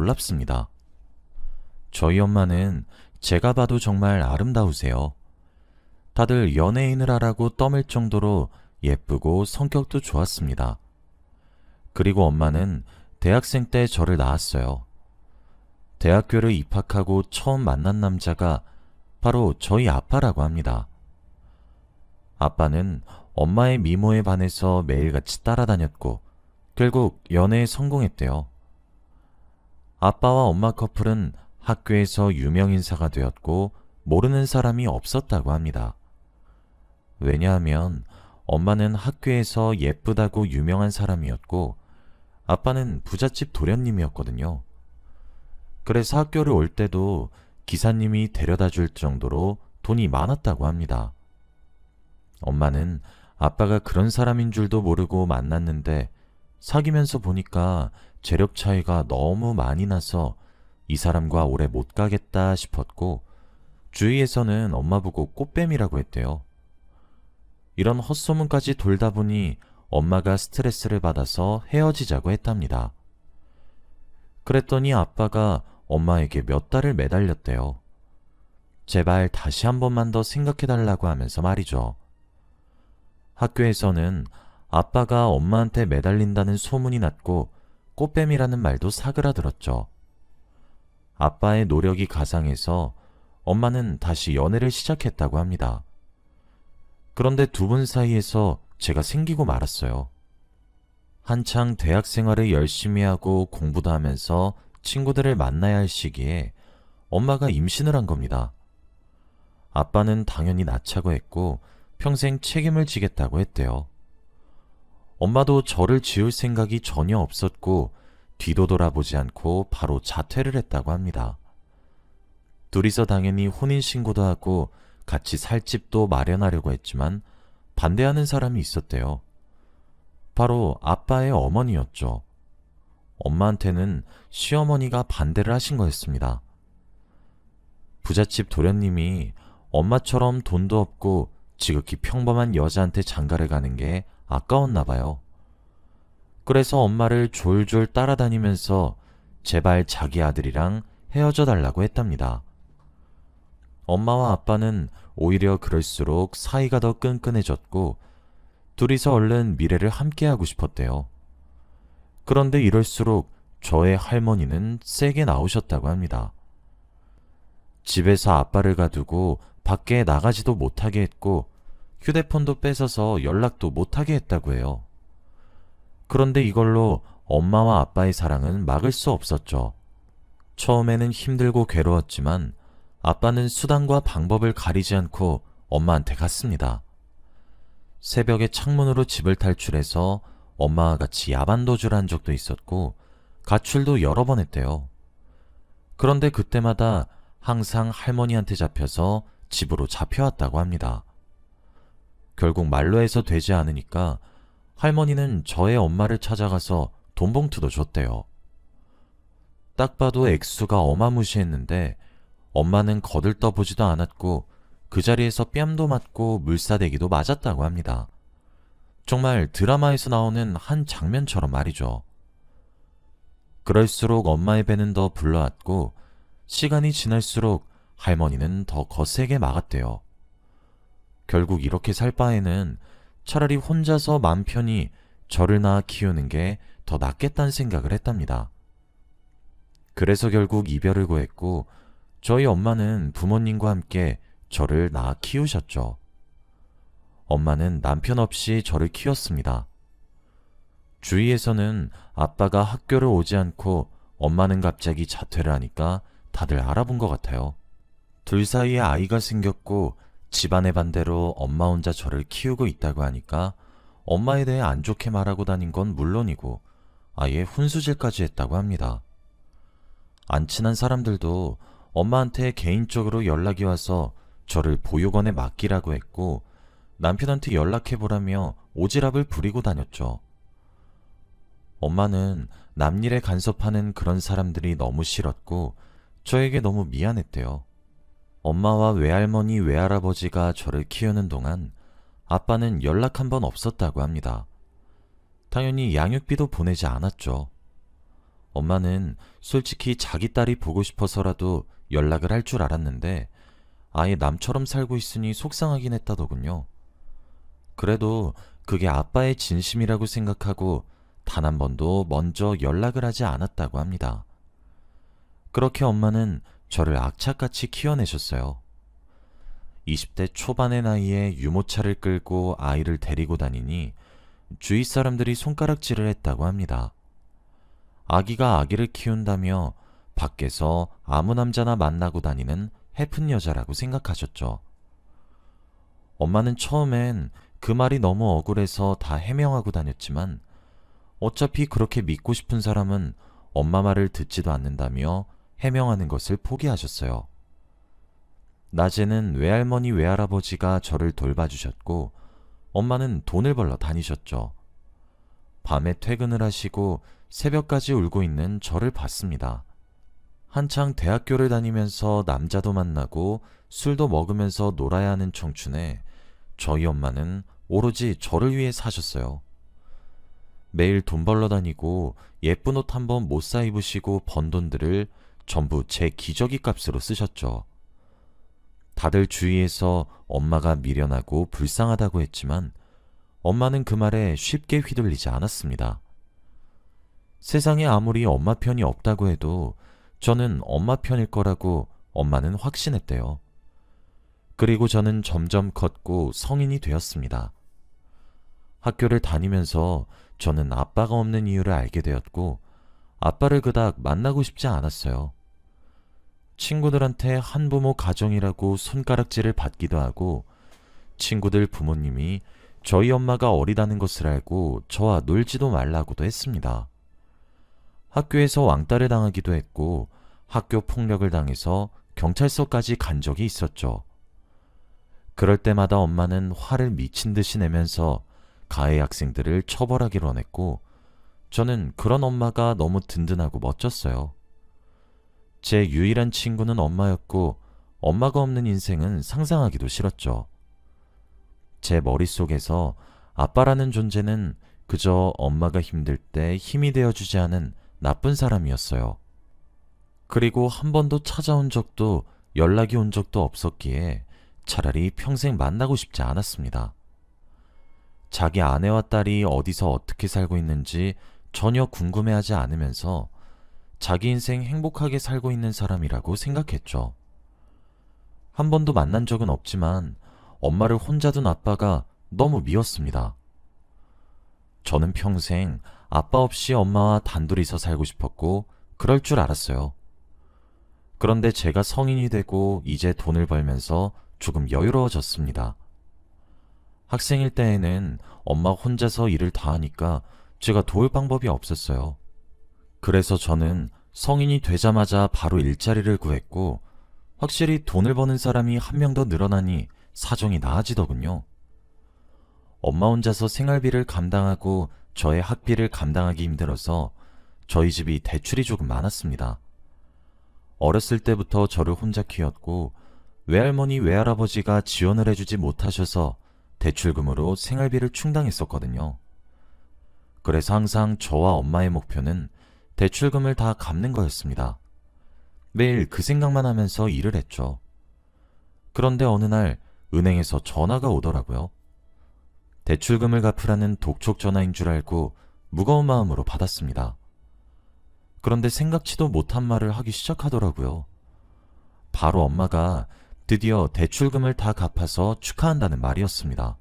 놀랍습니다. 저희 엄마는 제가 봐도 정말 아름다우세요. 다들 연예인을 하라고 떠밀 정도로 예쁘고 성격도 좋았습니다. 그리고 엄마는 대학생 때 저를 낳았어요. 대학교를 입학하고 처음 만난 남자가 바로 저희 아빠라고 합니다. 아빠는 엄마의 미모에 반해서 매일같이 따라다녔고 결국 연애에 성공했대요. 아빠와 엄마 커플은 학교에서 유명 인사가 되었고 모르는 사람이 없었다고 합니다. 왜냐하면 엄마는 학교에서 예쁘다고 유명한 사람이었고 아빠는 부잣집 도련님이었거든요. 그래서 학교를 올 때도 기사님이 데려다 줄 정도로 돈이 많았다고 합니다. 엄마는 아빠가 그런 사람인 줄도 모르고 만났는데 사귀면서 보니까 재력 차이가 너무 많이 나서 이 사람과 오래 못 가겠다 싶었고 주위에서는 엄마 보고 꽃뱀이라고 했대요. 이런 헛소문까지 돌다 보니 엄마가 스트레스를 받아서 헤어지자고 했답니다. 그랬더니 아빠가 엄마에게 몇 달을 매달렸대요. 제발 다시 한 번만 더 생각해달라고 하면서 말이죠. 학교에서는 아빠가 엄마한테 매달린다는 소문이 났고 꽃뱀이라는 말도 사그라들었죠. 아빠의 노력이 가상해서 엄마는 다시 연애를 시작했다고 합니다. 그런데 두 분 사이에서 제가 생기고 말았어요. 한창 대학 생활을 열심히 하고 공부도 하면서 친구들을 만나야 할 시기에 엄마가 임신을 한 겁니다. 아빠는 당연히 낳자고 했고 평생 책임을 지겠다고 했대요. 엄마도 저를 지울 생각이 전혀 없었고 뒤도 돌아보지 않고 바로 자퇴를 했다고 합니다. 둘이서 당연히 혼인신고도 하고 같이 살 집도 마련하려고 했지만 반대하는 사람이 있었대요. 바로 아빠의 어머니였죠. 엄마한테는 시어머니가 반대를 하신 거였습니다. 부잣집 도련님이 엄마처럼 돈도 없고 지극히 평범한 여자한테 장가를 가는 게 아까웠나 봐요. 그래서 엄마를 졸졸 따라다니면서 제발 자기 아들이랑 헤어져 달라고 했답니다. 엄마와 아빠는 오히려 그럴수록 사이가 더 끈끈해졌고 둘이서 얼른 미래를 함께하고 싶었대요. 그런데 이럴수록 저의 할머니는 세게 나오셨다고 합니다. 집에서 아빠를 가두고 밖에 나가지도 못하게 했고 휴대폰도 뺏어서 연락도 못하게 했다고 해요. 그런데 이걸로 엄마와 아빠의 사랑은 막을 수 없었죠. 처음에는 힘들고 괴로웠지만 아빠는 수단과 방법을 가리지 않고 엄마한테 갔습니다. 새벽에 창문으로 집을 탈출해서 엄마와 같이 야반도주를 한 적도 있었고 가출도 여러 번 했대요. 그런데 그때마다 항상 할머니한테 잡혀서 집으로 잡혀왔다고 합니다. 결국 말로 해서 되지 않으니까 할머니는 저의 엄마를 찾아가서 돈봉투도 줬대요. 딱 봐도 액수가 어마무시했는데 엄마는 거들떠보지도 않았고 그 자리에서 뺨도 맞고 물사대기도 맞았다고 합니다. 정말 드라마에서 나오는 한 장면처럼 말이죠. 그럴수록 엄마의 배는 더 불러왔고 시간이 지날수록 할머니는 더 거세게 막았대요. 결국 이렇게 살 바에는 차라리 혼자서 맘 편히 저를 낳아 키우는 게 더 낫겠다는 생각을 했답니다. 그래서 결국 이별을 고했고 저희 엄마는 부모님과 함께 저를 낳아 키우셨죠. 엄마는 남편 없이 저를 키웠습니다. 주위에서는 아빠가 학교를 오지 않고 엄마는 갑자기 자퇴를 하니까 다들 알아본 것 같아요. 둘 사이에 아이가 생겼고 집안의 반대로 엄마 혼자 저를 키우고 있다고 하니까 엄마에 대해 안 좋게 말하고 다닌 건 물론이고 아예 훈수질까지 했다고 합니다. 안 친한 사람들도 엄마한테 개인적으로 연락이 와서 저를 보육원에 맡기라고 했고 남편한테 연락해보라며 오지랖을 부리고 다녔죠. 엄마는 남일에 간섭하는 그런 사람들이 너무 싫었고 저에게 너무 미안했대요. 엄마와 외할머니, 외할아버지가 저를 키우는 동안 아빠는 연락 한 번 없었다고 합니다. 당연히 양육비도 보내지 않았죠. 엄마는 솔직히 자기 딸이 보고 싶어서라도 연락을 할 줄 알았는데 아예 남처럼 살고 있으니 속상하긴 했다더군요. 그래도 그게 아빠의 진심이라고 생각하고 단 한 번도 먼저 연락을 하지 않았다고 합니다. 그렇게 엄마는 저를 악착같이 키워내셨어요. 20대 초반의 나이에 유모차를 끌고 아이를 데리고 다니니 주위 사람들이 손가락질을 했다고 합니다. 아기가 아기를 키운다며 밖에서 아무 남자나 만나고 다니는 해픈 여자라고 생각하셨죠. 엄마는 처음엔 그 말이 너무 억울해서 다 해명하고 다녔지만 어차피 그렇게 믿고 싶은 사람은 엄마 말을 듣지도 않는다며 해명하는 것을 포기하셨어요. 낮에는 외할머니 외할아버지가 저를 돌봐주셨고 엄마는 돈을 벌러 다니셨죠. 밤에 퇴근을 하시고 새벽까지 울고 있는 저를 봤습니다. 한창 대학교를 다니면서 남자도 만나고 술도 먹으면서 놀아야 하는 청춘에 저희 엄마는 오로지 저를 위해 사셨어요. 매일 돈 벌러 다니고 예쁜 옷 한 번 못 사 입으시고 번 돈들을 전부 제 기저귀 값으로 쓰셨죠. 다들 주위에서 엄마가 미련하고 불쌍하다고 했지만 엄마는 그 말에 쉽게 휘둘리지 않았습니다. 세상에 아무리 엄마 편이 없다고 해도 저는 엄마 편일 거라고 엄마는 확신했대요. 그리고 저는 점점 컸고 성인이 되었습니다. 학교를 다니면서 저는 아빠가 없는 이유를 알게 되었고 아빠를 그닥 만나고 싶지 않았어요. 친구들한테 한부모 가정이라고 손가락질을 받기도 하고 친구들 부모님이 저희 엄마가 어리다는 것을 알고 저와 놀지도 말라고도 했습니다. 학교에서 왕따를 당하기도 했고 학교 폭력을 당해서 경찰서까지 간 적이 있었죠. 그럴 때마다 엄마는 화를 미친 듯이 내면서 가해 학생들을 처벌하기로 했고 저는 그런 엄마가 너무 든든하고 멋졌어요. 제 유일한 친구는 엄마였고 엄마가 없는 인생은 상상하기도 싫었죠. 제 머릿속에서 아빠라는 존재는 그저 엄마가 힘들 때 힘이 되어주지 않은 나쁜 사람이었어요. 그리고 한 번도 찾아온 적도 연락이 온 적도 없었기에 차라리 평생 만나고 싶지 않았습니다. 자기 아내와 딸이 어디서 어떻게 살고 있는지 전혀 궁금해하지 않으면서 자기 인생 행복하게 살고 있는 사람이라고 생각했죠. 한 번도 만난 적은 없지만 엄마를 혼자 둔 아빠가 너무 미웠습니다. 저는 평생 아빠 없이 엄마와 단둘이서 살고 싶었고 그럴 줄 알았어요. 그런데 제가 성인이 되고 이제 돈을 벌면서 조금 여유로워졌습니다. 학생일 때에는 엄마 혼자서 일을 다 하니까 제가 도울 방법이 없었어요. 그래서 저는 성인이 되자마자 바로 일자리를 구했고 확실히 돈을 버는 사람이 한 명 더 늘어나니 사정이 나아지더군요. 엄마 혼자서 생활비를 감당하고 저의 학비를 감당하기 힘들어서 저희 집이 대출이 조금 많았습니다. 어렸을 때부터 저를 혼자 키웠고 외할머니 외할아버지가 지원을 해주지 못하셔서 대출금으로 생활비를 충당했었거든요. 그래서 항상 저와 엄마의 목표는 대출금을 다 갚는 거였습니다. 매일 그 생각만 하면서 일을 했죠. 그런데 어느 날 은행에서 전화가 오더라고요. 대출금을 갚으라는 독촉 전화인 줄 알고 무거운 마음으로 받았습니다. 그런데 생각지도 못한 말을 하기 시작하더라고요. 바로 엄마가 드디어 대출금을 다 갚아서 축하한다는 말이었습니다.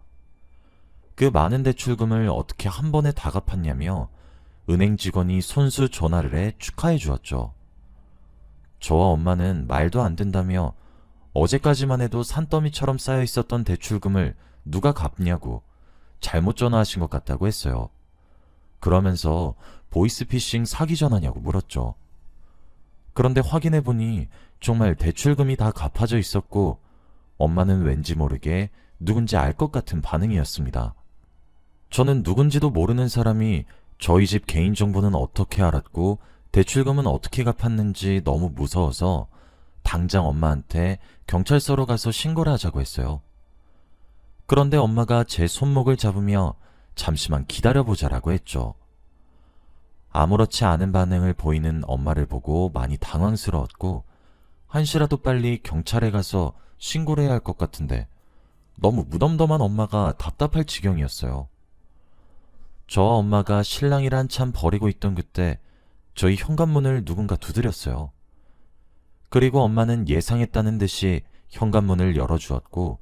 그 많은 대출금을 어떻게 한 번에 다 갚았냐며 은행 직원이 손수 전화를 해 축하해 주었죠. 저와 엄마는 말도 안 된다며 어제까지만 해도 산더미처럼 쌓여 있었던 대출금을 누가 갚냐고 잘못 전화하신 것 같다고 했어요. 그러면서 보이스피싱 사기 전화냐고 물었죠. 그런데 확인해보니 정말 대출금이 다 갚아져 있었고 엄마는 왠지 모르게 누군지 알 것 같은 반응이었습니다. 저는 누군지도 모르는 사람이 저희 집 개인정보는 어떻게 알았고 대출금은 어떻게 갚았는지 너무 무서워서 당장 엄마한테 경찰서로 가서 신고를 하자고 했어요. 그런데 엄마가 제 손목을 잡으며 잠시만 기다려보자라고 했죠. 아무렇지 않은 반응을 보이는 엄마를 보고 많이 당황스러웠고 한시라도 빨리 경찰에 가서 신고를 해야 할 것 같은데 너무 무덤덤한 엄마가 답답할 지경이었어요. 저와 엄마가 신랑이를 한참 버리고 있던 그때 저희 현관문을 누군가 두드렸어요. 그리고 엄마는 예상했다는 듯이 현관문을 열어주었고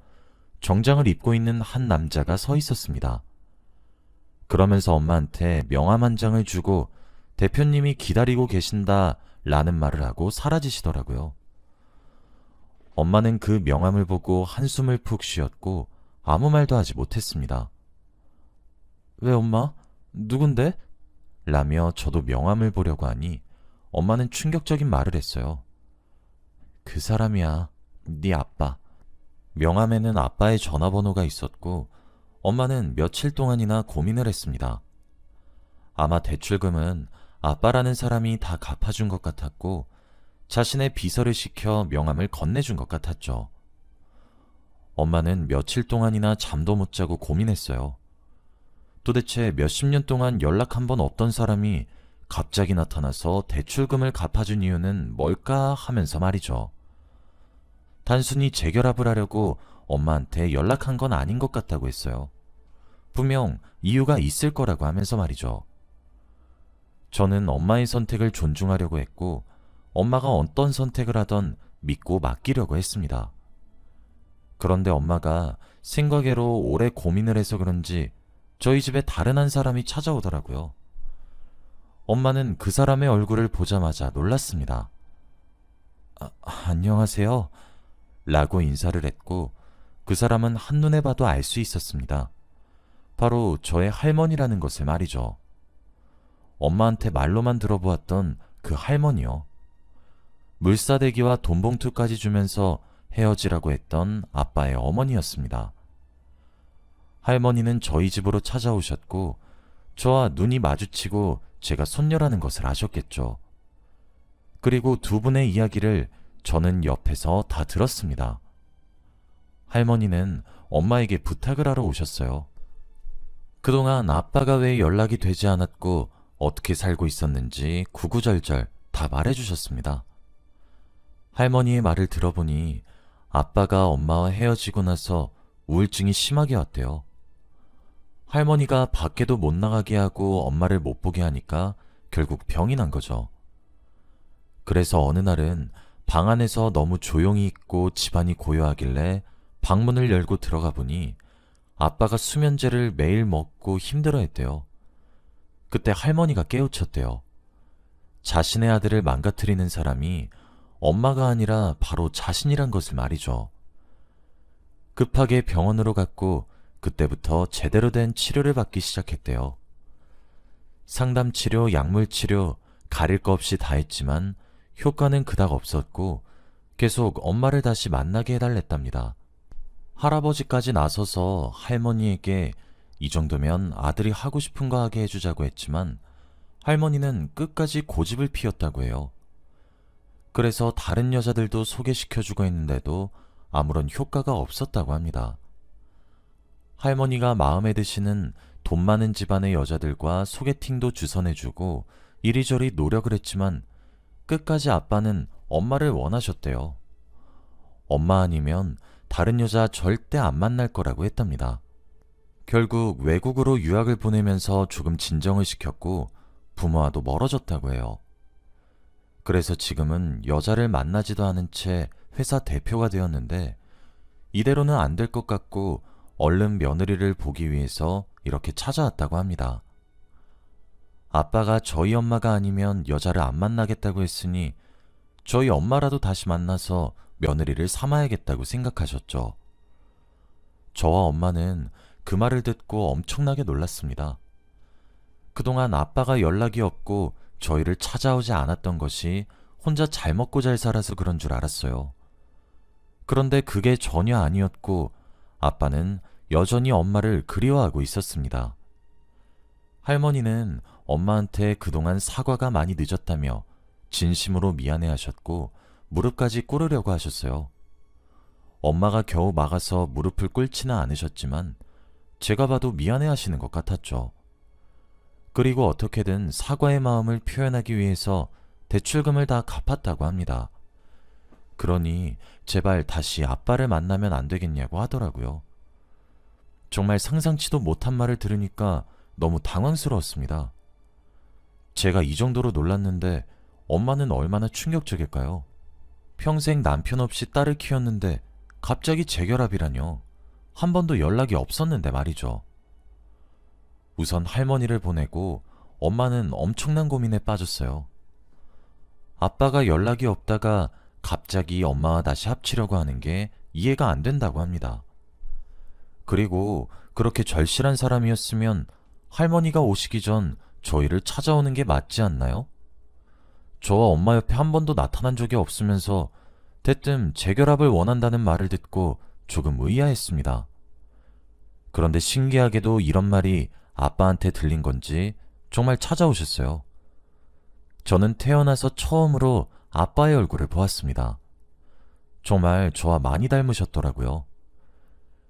정장을 입고 있는 한 남자가 서 있었습니다. 그러면서 엄마한테 명함 한 장을 주고 대표님이 기다리고 계신다 라는 말을 하고 사라지시더라고요. 엄마는 그 명함을 보고 한숨을 푹 쉬었고 아무 말도 하지 못했습니다. 왜 엄마? 누군데? 라며 저도 명함을 보려고 하니 엄마는 충격적인 말을 했어요. 그 사람이야. 네 아빠. 명함에는 아빠의 전화번호가 있었고 엄마는 며칠 동안이나 고민을 했습니다. 아마 대출금은 아빠라는 사람이 다 갚아준 것 같았고 자신의 비서를 시켜 명함을 건네준 것 같았죠. 엄마는 며칠 동안이나 잠도 못 자고 고민했어요. 도대체 몇십 년 동안 연락 한 번 없던 사람이 갑자기 나타나서 대출금을 갚아준 이유는 뭘까 하면서 말이죠. 단순히 재결합을 하려고 엄마한테 연락한 건 아닌 것 같다고 했어요. 분명 이유가 있을 거라고 하면서 말이죠. 저는 엄마의 선택을 존중하려고 했고 엄마가 어떤 선택을 하던 믿고 맡기려고 했습니다. 그런데 엄마가 생각외로 오래 고민을 해서 그런지 저희 집에 다른 한 사람이 찾아오더라고요. 엄마는 그 사람의 얼굴을 보자마자 놀랐습니다. 안녕하세요. 라고 인사를 했고 그 사람은 한눈에 봐도 알 수 있었습니다. 바로 저의 할머니라는 것을 말이죠. 엄마한테 말로만 들어보았던 그 할머니요. 물사대기와 돈봉투까지 주면서 헤어지라고 했던 아빠의 어머니였습니다. 할머니는 저희 집으로 찾아오셨고 저와 눈이 마주치고 제가 손녀라는 것을 아셨겠죠. 그리고 두 분의 이야기를 저는 옆에서 다 들었습니다. 할머니는 엄마에게 부탁을 하러 오셨어요. 그동안 아빠가 왜 연락이 되지 않았고 어떻게 살고 있었는지 구구절절 다 말해주셨습니다. 할머니의 말을 들어보니 아빠가 엄마와 헤어지고 나서 우울증이 심하게 왔대요. 할머니가 밖에도 못 나가게 하고 엄마를 못 보게 하니까 결국 병이 난 거죠. 그래서 어느 날은 방 안에서 너무 조용히 있고 집안이 고요하길래 방문을 열고 들어가 보니 아빠가 수면제를 매일 먹고 힘들어했대요. 그때 할머니가 깨우쳤대요. 자신의 아들을 망가뜨리는 사람이 엄마가 아니라 바로 자신이란 것을 말이죠. 급하게 병원으로 갔고 그때부터 제대로 된 치료를 받기 시작했대요. 상담치료, 약물치료, 가릴 거 없이 다 했지만 효과는 그닥 없었고 계속 엄마를 다시 만나게 해달랬답니다. 할아버지까지 나서서 할머니에게 이 정도면 아들이 하고 싶은 거 하게 해주자고 했지만 할머니는 끝까지 고집을 피웠다고 해요. 그래서 다른 여자들도 소개시켜주고 했는데도 아무런 효과가 없었다고 합니다. 할머니가 마음에 드시는 돈 많은 집안의 여자들과 소개팅도 주선해주고 이리저리 노력을 했지만 끝까지 아빠는 엄마를 원하셨대요. 엄마 아니면 다른 여자 절대 안 만날 거라고 했답니다. 결국 외국으로 유학을 보내면서 조금 진정을 시켰고 부모와도 멀어졌다고 해요. 그래서 지금은 여자를 만나지도 않은 채 회사 대표가 되었는데 이대로는 안 될 것 같고 얼른 며느리를 보기 위해서 이렇게 찾아왔다고 합니다. 아빠가 저희 엄마가 아니면 여자를 안 만나겠다고 했으니 저희 엄마라도 다시 만나서 며느리를 삼아야겠다고 생각하셨죠. 저와 엄마는 그 말을 듣고 엄청나게 놀랐습니다. 그동안 아빠가 연락이 없고 저희를 찾아오지 않았던 것이 혼자 잘 먹고 잘 살아서 그런 줄 알았어요. 그런데 그게 전혀 아니었고 아빠는 여전히 엄마를 그리워하고 있었습니다. 할머니는 엄마한테 그동안 사과가 많이 늦었다며 진심으로 미안해하셨고 무릎까지 꿇으려고 하셨어요. 엄마가 겨우 막아서 무릎을 꿇지는 않으셨지만 제가 봐도 미안해하시는 것 같았죠. 그리고 어떻게든 사과의 마음을 표현하기 위해서 대출금을 다 갚았다고 합니다. 그러니 제발 다시 아빠를 만나면 안 되겠냐고 하더라고요. 정말 상상치도 못한 말을 들으니까 너무 당황스러웠습니다. 제가 이 정도로 놀랐는데 엄마는 얼마나 충격적일까요? 평생 남편 없이 딸을 키웠는데 갑자기 재결합이라뇨. 한 번도 연락이 없었는데 말이죠. 우선 할머니를 보내고 엄마는 엄청난 고민에 빠졌어요. 아빠가 연락이 없다가 갑자기 엄마와 다시 합치려고 하는 게 이해가 안 된다고 합니다. 그리고 그렇게 절실한 사람이었으면 할머니가 오시기 전 저희를 찾아오는 게 맞지 않나요? 저와 엄마 옆에 한 번도 나타난 적이 없으면서 대뜸 재결합을 원한다는 말을 듣고 조금 의아했습니다. 그런데 신기하게도 이런 말이 아빠한테 들린 건지 정말 찾아오셨어요. 저는 태어나서 처음으로 아빠의 얼굴을 보았습니다. 정말 저와 많이 닮으셨더라고요.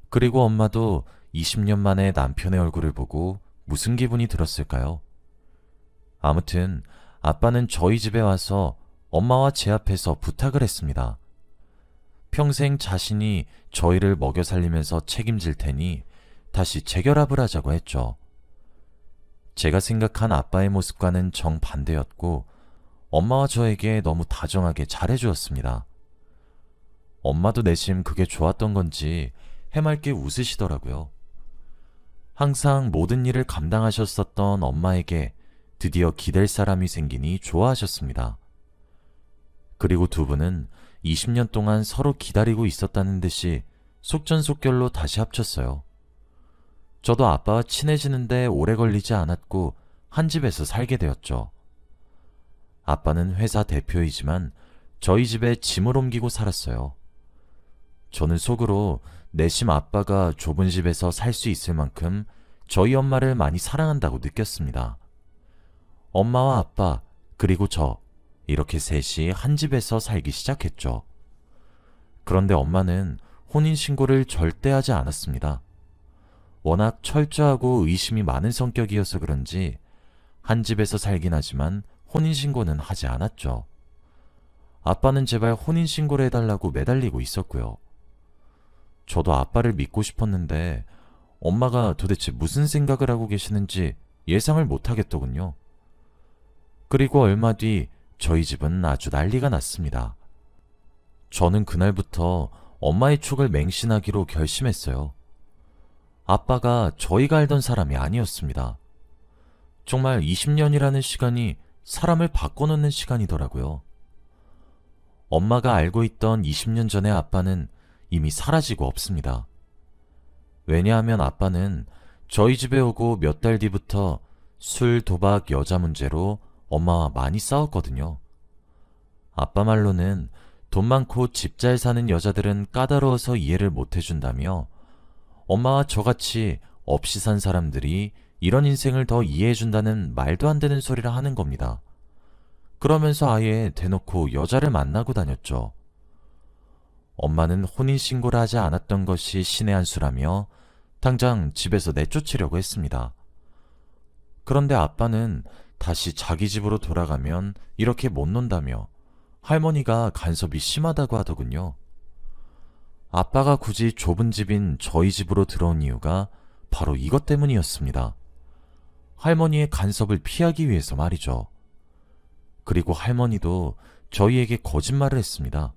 그리고 엄마도 20년 만에 남편의 얼굴을 보고 무슨 기분이 들었을까요? 아무튼 아빠는 저희 집에 와서 엄마와 제 앞에서 부탁을 했습니다. 평생 자신이 저희를 먹여 살리면서 책임질 테니 다시 재결합을 하자고 했죠. 제가 생각한 아빠의 모습과는 정반대였고 엄마와 저에게 너무 다정하게 잘해주었습니다. 엄마도 내심 그게 좋았던 건지 해맑게 웃으시더라고요. 항상 모든 일을 감당하셨었던 엄마에게 드디어 기댈 사람이 생기니 좋아하셨습니다. 그리고 두 분은 20년 동안 서로 기다리고 있었다는 듯이 속전속결로 다시 합쳤어요. 저도 아빠와 친해지는데 오래 걸리지 않았고 한 집에서 살게 되었죠. 아빠는 회사 대표이지만 저희 집에 짐을 옮기고 살았어요. 저는 속으로 내심 아빠가 좁은 집에서 살 수 있을 만큼 저희 엄마를 많이 사랑한다고 느꼈습니다. 엄마와 아빠 그리고 저 이렇게 셋이 한 집에서 살기 시작했죠. 그런데 엄마는 혼인신고를 절대 하지 않았습니다. 워낙 철저하고 의심이 많은 성격이어서 그런지 한 집에서 살긴 하지만 혼인신고는 하지 않았죠. 아빠는 제발 혼인신고를 해달라고 매달리고 있었고요. 저도 아빠를 믿고 싶었는데 엄마가 도대체 무슨 생각을 하고 계시는지 예상을 못하겠더군요. 그리고 얼마 뒤 저희 집은 아주 난리가 났습니다. 저는 그날부터 엄마의 촉을 맹신하기로 결심했어요. 아빠가 저희가 알던 사람이 아니었습니다. 정말 20년이라는 시간이 사람을 바꿔놓는 시간이더라고요. 엄마가 알고 있던 20년 전의 아빠는 이미 사라지고 없습니다. 왜냐하면 아빠는 저희 집에 오고 몇 달 뒤부터 술, 도박, 여자 문제로 엄마와 많이 싸웠거든요. 아빠 말로는 돈 많고 집 잘 사는 여자들은 까다로워서 이해를 못 해준다며 엄마와 저같이 없이 산 사람들이 이런 인생을 더 이해해준다는 말도 안 되는 소리를 하는 겁니다. 그러면서 아예 대놓고 여자를 만나고 다녔죠. 엄마는 혼인신고를 하지 않았던 것이 신의 한 수라며 당장 집에서 내쫓으려고 했습니다. 그런데 아빠는 다시 자기 집으로 돌아가면 이렇게 못 논다며 할머니가 간섭이 심하다고 하더군요. 아빠가 굳이 좁은 집인 저희 집으로 들어온 이유가 바로 이것 때문이었습니다. 할머니의 간섭을 피하기 위해서 말이죠. 그리고 할머니도 저희에게 거짓말을 했습니다.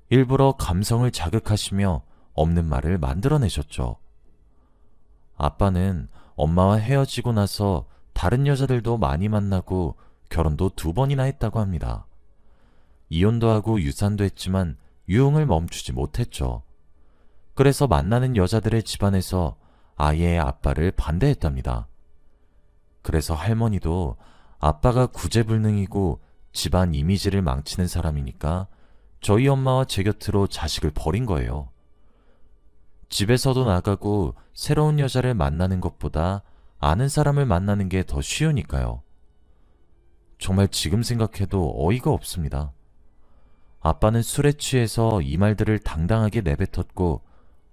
일부러 감성을 자극하시며 없는 말을 만들어내셨죠. 아빠는 엄마와 헤어지고 나서 다른 여자들도 많이 만나고 결혼도 2번이나 했다고 합니다. 이혼도 하고 유산도 했지만 유흥을 멈추지 못했죠. 그래서 만나는 여자들의 집안에서 아예 아빠를 반대했답니다. 그래서 할머니도 아빠가 구제불능이고 집안 이미지를 망치는 사람이니까 저희 엄마와 제 곁으로 자식을 버린 거예요. 집에서도 나가고 새로운 여자를 만나는 것보다 아는 사람을 만나는 게 더 쉬우니까요. 정말 지금 생각해도 어이가 없습니다. 아빠는 술에 취해서 이 말들을 당당하게 내뱉었고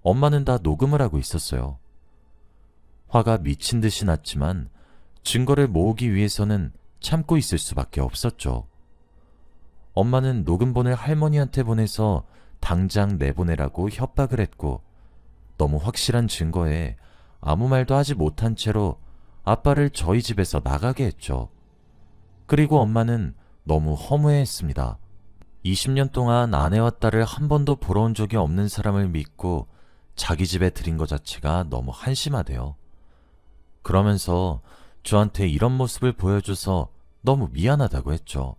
엄마는 다 녹음을 하고 있었어요. 화가 미친 듯이 났지만 증거를 모으기 위해서는 참고 있을 수밖에 없었죠. 엄마는 녹음본을 할머니한테 보내서 당장 내보내라고 협박을 했고, 너무 확실한 증거에 아무 말도 하지 못한 채로 아빠를 저희 집에서 나가게 했죠. 그리고 엄마는 너무 허무해했습니다. 20년 동안 아내와 딸을 한 번도 보러 온 적이 없는 사람을 믿고 자기 집에 들인 것 자체가 너무 한심하대요. 그러면서 저한테 이런 모습을 보여줘서 너무 미안하다고 했죠.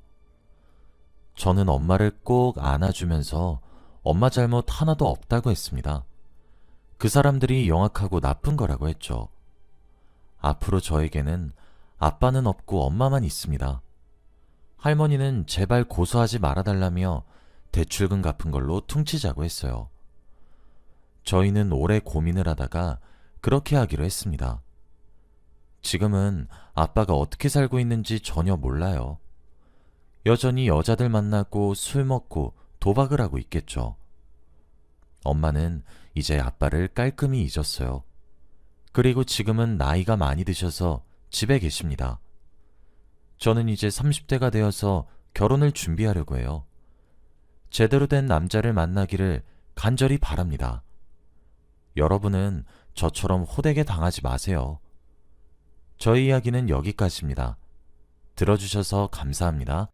저는 엄마를 꼭 안아주면서 엄마 잘못 하나도 없다고 했습니다. 그 사람들이 영악하고 나쁜 거라고 했죠. 앞으로 저에게는 아빠는 없고 엄마만 있습니다. 할머니는 제발 고소하지 말아달라며 대출금 갚은 걸로 퉁치자고 했어요. 저희는 오래 고민을 하다가 그렇게 하기로 했습니다. 지금은 아빠가 어떻게 살고 있는지 전혀 몰라요. 여전히 여자들 만나고 술 먹고 도박을 하고 있겠죠. 엄마는 이제 아빠를 깔끔히 잊었어요. 그리고 지금은 나이가 많이 드셔서 집에 계십니다. 저는 이제 30대가 되어서 결혼을 준비하려고 해요. 제대로 된 남자를 만나기를 간절히 바랍니다. 여러분은 저처럼 호되게 당하지 마세요. 저희 이야기는 여기까지입니다. 들어주셔서 감사합니다.